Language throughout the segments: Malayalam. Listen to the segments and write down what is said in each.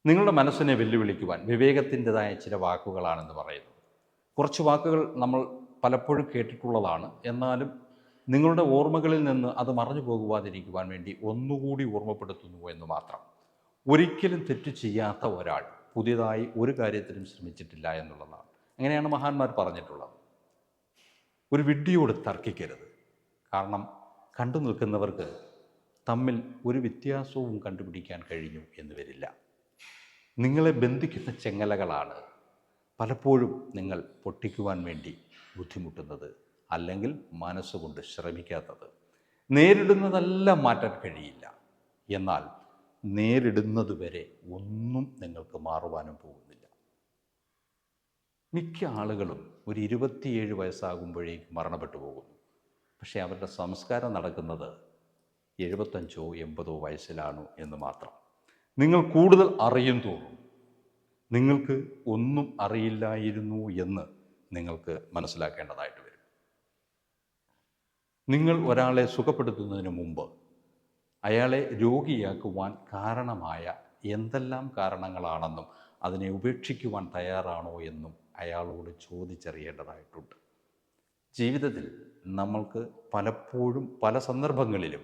നിങ്ങളുടെ മനസ്സിനെ വെല്ലുവിളിക്കുവാൻ വിവേകത്തിൻ്റെതായ ചില വാക്കുകളാണെന്ന് പറയുന്നത്. കുറച്ച് വാക്കുകൾ നമ്മൾ പലപ്പോഴും കേട്ടിട്ടുള്ളതാണ്. എന്നാലും നിങ്ങളുടെ ഓർമ്മകളിൽ നിന്ന് അത് മറഞ്ഞു പോകുവാതിരിക്കുവാൻ വേണ്ടി ഒന്നുകൂടി ഓർമ്മപ്പെടുത്തുന്നു എന്ന് മാത്രം. ഒരിക്കലും തെറ്റ് ചെയ്യാത്ത ഒരാൾ പുതിയതായി ഒരു കാര്യത്തിലും ശ്രമിച്ചിട്ടില്ല എന്നുള്ളതാണ്. അങ്ങനെയാണ് മഹാന്മാർ പറഞ്ഞിട്ടുള്ളത്. ഒരു വിഡ്ഢിയോട് തർക്കിക്കരുത്. കാരണം കണ്ടു നിൽക്കുന്നവർക്ക് തമ്മിൽ ഒരു വ്യത്യാസവും കണ്ടുപിടിക്കാൻ കഴിഞ്ഞു എന്ന് വരില്ല. നിങ്ങളെ ബന്ധിക്കുന്ന ചെങ്ങലകളാണ് പലപ്പോഴും നിങ്ങൾ പൊട്ടിക്കുവാൻ വേണ്ടി ബുദ്ധിമുട്ടുന്നത്, അല്ലെങ്കിൽ മനസ്സുകൊണ്ട് ശ്രമിക്കാത്തത്. നേരിടുന്നതെല്ലാം മാറ്റാൻ കഴിയില്ല, എന്നാൽ നേരിടുന്നത് വരെ ഒന്നും നിങ്ങൾക്ക് മാറുവാനും പോകുന്നില്ല. മിക്ക ആളുകളും ഒരു 27 വയസ്സാകുമ്പോഴേക്ക് മരണപ്പെട്ടു പോകുന്നു. പക്ഷേ അവരുടെ സംസ്കാരം നടക്കുന്നത് 75 80 വയസ്സിലാണോ എന്ന് മാത്രം. നിങ്ങൾ കൂടുതൽ അറിയും തോറും നിങ്ങൾക്ക് ഒന്നും അറിയില്ലായിരുന്നു എന്ന് നിങ്ങൾക്ക് മനസ്സിലാക്കേണ്ടതായിട്ട് വരും. നിങ്ങൾ ഒരാളെ സുഖപ്പെടുത്തുന്നതിന് മുമ്പ് അയാളെ രോഗിയാക്കുവാൻ കാരണമായ എന്തെല്ലാം കാരണങ്ങളാണെന്നും അതിനെ ഉപേക്ഷിക്കുവാൻ തയ്യാറാണോ എന്നും അയാളോട് ചോദിച്ചറിയേണ്ടതായിട്ടുണ്ട്. ജീവിതത്തിൽ നമ്മൾക്ക് പലപ്പോഴും പല സന്ദർഭങ്ങളിലും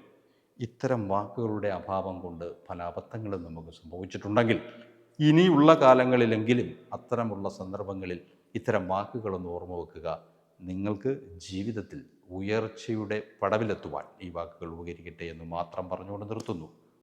ഇത്തരം വാക്കുകളുടെ അഭാവം കൊണ്ട് പല അബദ്ധങ്ങളും നമുക്ക് സംഭവിച്ചിട്ടുണ്ടെങ്കിൽ ഇനിയുള്ള കാലങ്ങളിലെങ്കിലും അത്തരമുള്ള സന്ദർഭങ്ങളിൽ ഇത്തരം വാക്കുകളൊന്ന് ഓർമ്മ വെക്കുക. നിങ്ങൾക്ക് ജീവിതത്തിൽ ഉയർച്ചയുടെ പടവിലെത്തുവാൻ ഈ വാക്കുകൾ ഉപകരിക്കട്ടെ എന്ന് മാത്രം പറഞ്ഞുകൊണ്ട് നിർത്തുന്നു.